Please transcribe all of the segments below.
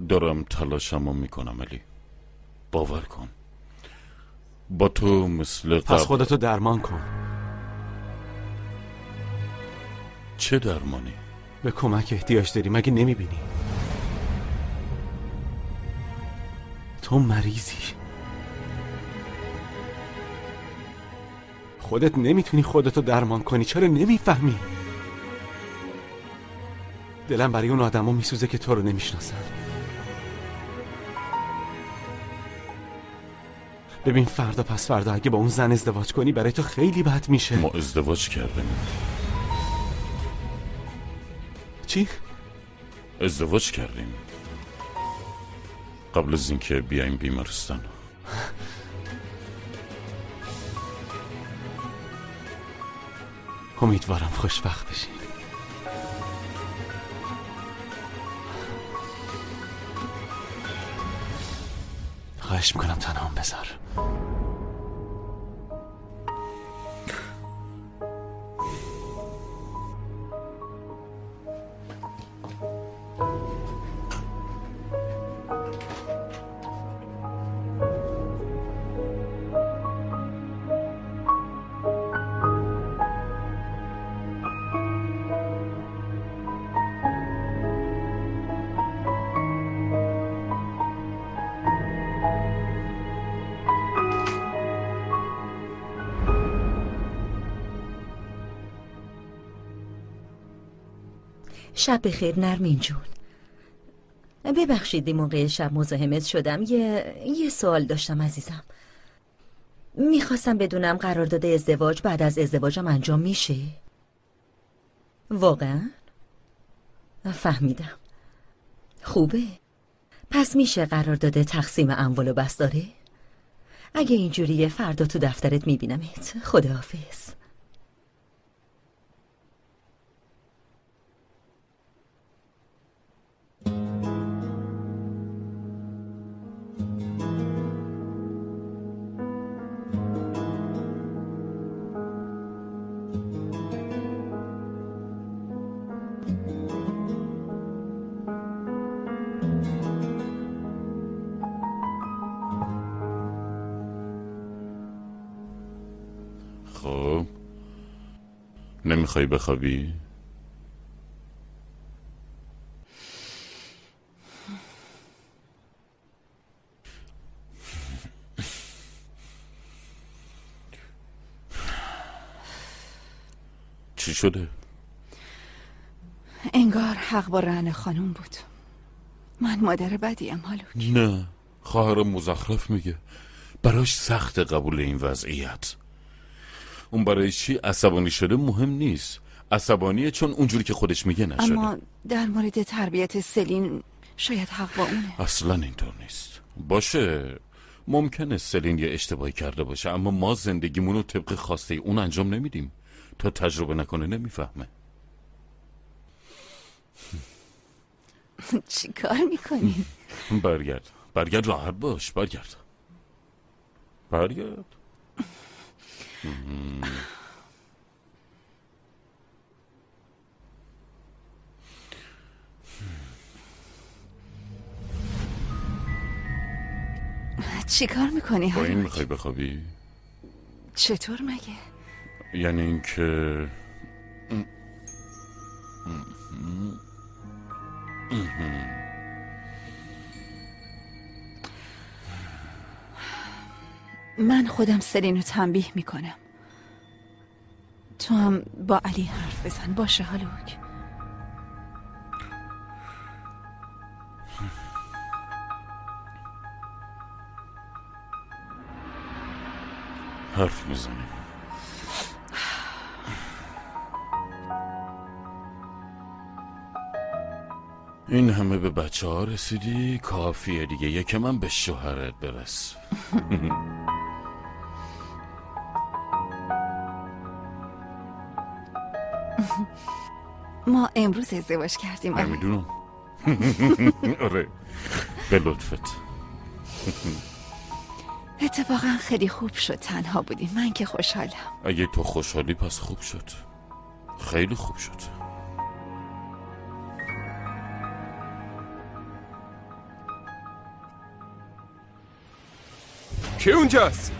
دارم تلاشمو میکنم علی، باور کن. با تو مثل پس خودتو درمان کن. چه درمانی؟ به کمک احتیاج داری، مگه نمیبینی؟ تو مریضی. خودت نمیتونی خودتو درمان کنی، چرا نمیفهمی؟ دلم برای اون آدما میسوزه که تو رو نمیشناسن. ببین فردا پس فردا اگه با اون زن ازدواج کنی برای تو خیلی بد میشه. ما ازدواج کردیم. چی؟ ازدواج کردیم قبل از اینکه بیایم بیمارستان. امیدوارم خوشبخت بشین. خواهش میکنم تنهام بذار. شب بخیر نرمین جون. ببخشید موقع شب مزاحمت شدم. یه سوال داشتم عزیزم. میخواستم بدونم قرارداد ازدواج بعد از ازدواجم انجام میشه؟ واقعا؟ فهمیدم. خوبه. پس میشه قرارداد تقسیم اموال و بس داره؟ اگه اینجوریه فردا تو دفترت میبینمت. خداحافظ. خب نمیخوای بخوابی؟ چی شده؟ انگار حق با رعن خانوم بود. من مادر بدیم هالوک. نه، خواهرم مزخرف میگه. براش سخت قبول این وضعیت. اون برای چی عصبانی شده مهم نیست. عصبانیه چون اونجوری که خودش میگه نشده. اما در مورد تربیت سلین شاید حق با اونه. اصلا اینطور نیست. باشه ممکنه سلین یه اشتباهی کرده باشه، اما ما زندگیمونو طبق خواسته اون انجام نمیدیم. تا تجربه نکنه نمیفهمه. چی کار میکنی؟ برگرد راحت باش. برگرد. چی کار میکنی؟ با این میخوای بخوابی؟ چطور مگه؟ یعنی این که من خودم سلینو تنبیه میکنم. تو هم با علی حرف بزن. باشه هالوک؟ حرف میزنیم. این همه به بچه ها رسیدی، کافیه دیگه. یکم من به شوهرت برس. ما امروز ازدواج کردیم. نمیدونم. آره به لطفت. اتفاقا خیلی خوب شد تنها بودیم. من که خوشحالم. اگه تو خوشحالی پس خوب شد. خیلی خوب شد. کی اونجاست؟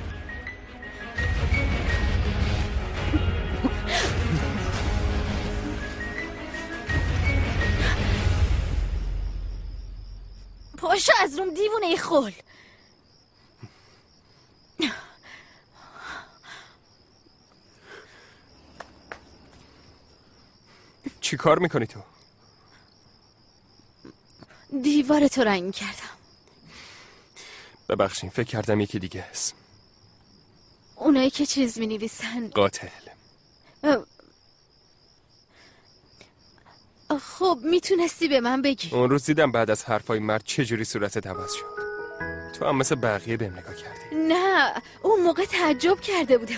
پاشو از روم دیوونه ای خول. چی کار میکنی تو؟ دیوار تو رنگ کردم. ببخشین فکر کردم یکی دیگه است. اونایی که چیز می نویسن قاتل. خب میتونستی به من بگی. اون روز دیدم بعد از حرفای مرد چجوری صورتت عوض شد. تو هم مثل بقیه بهم نگاه کردی. نه اون موقع تعجب کرده بودم.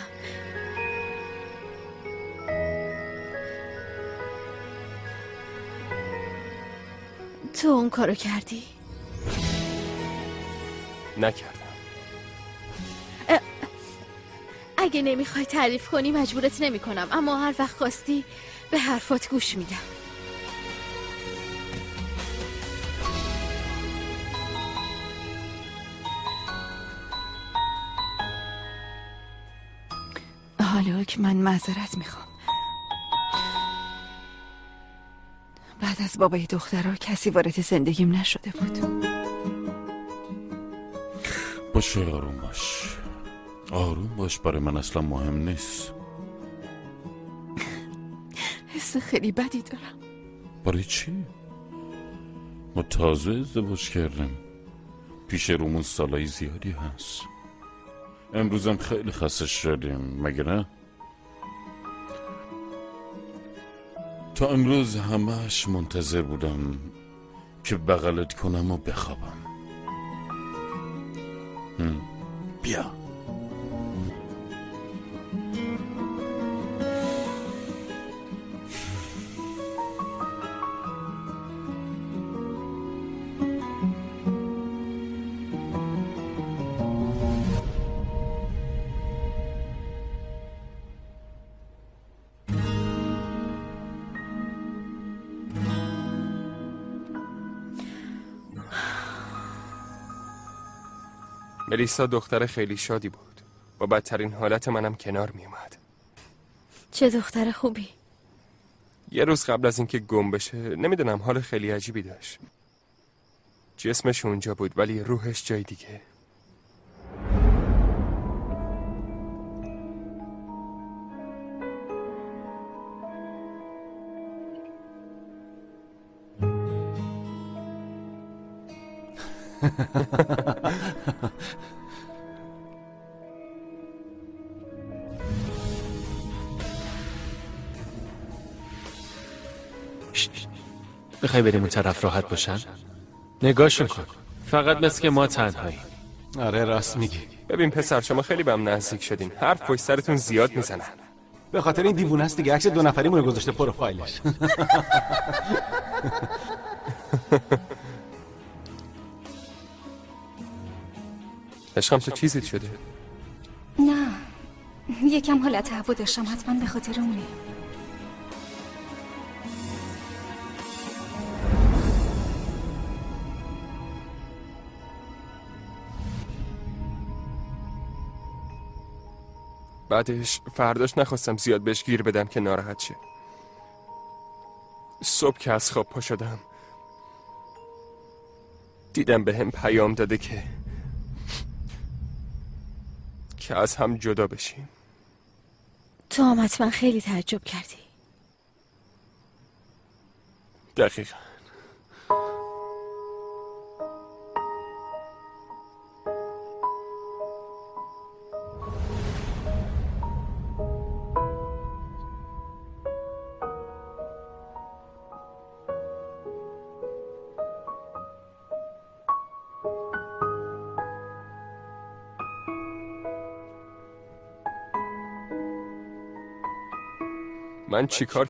تو اون کارو کردی؟ نکردم. اگه نمیخوای تعریف کنی مجبورت نمی کنم، اما هر وقت خواستی به حرفات گوش میدم. حالا که من معذرت میخوام. بعد از بابای دخترها کسی وارد زندگیم نشده بود. باشه آروم باش. آروم باش، برای من اصلا مهم نیست. حس خیلی بدی دارم. برای چی؟ ما تازه ازدواج کردیم، پیش رومون سالای زیادی هست. امروزم خیلی خسته شدیم مگه نه؟ تا امروز همش منتظر بودم که بغلت کنم و بخوابم. بیا. ملیسا دختر خیلی شادی بود. با بدترین حالت منم کنار می اومد. چه دختر خوبی. یه روز قبل از اینکه گم بشه نمیدونم حال خیلی عجیبی داشت. جسمش اونجا بود ولی روحش جای دیگه. میخوای بریم اون طرف راحت باشن؟ نگاهشون کن، فقط مثل که ما تنهایی. آره راست میگی. ببین پسر شما خیلی به هم نزدیک شدین. حرف پشت سرتون زیاد میزنن. به خاطر این دیوونه است دیگه، عکس 2 نفریمون رو گذاشته پروفایلش. عشقم تو چیزیت شده؟ نه یکم حالت هوا داشتم، حتما به خاطر اونه. بعدش فرداش نخواستم زیاد بهش گیر بدم که ناراحت شه. صبح که از خواب پا شدم دیدم به هم پیام داده که از هم جدا بشیم. تو هم حتما خیلی تعجب کردی. دقیقا. من چیکار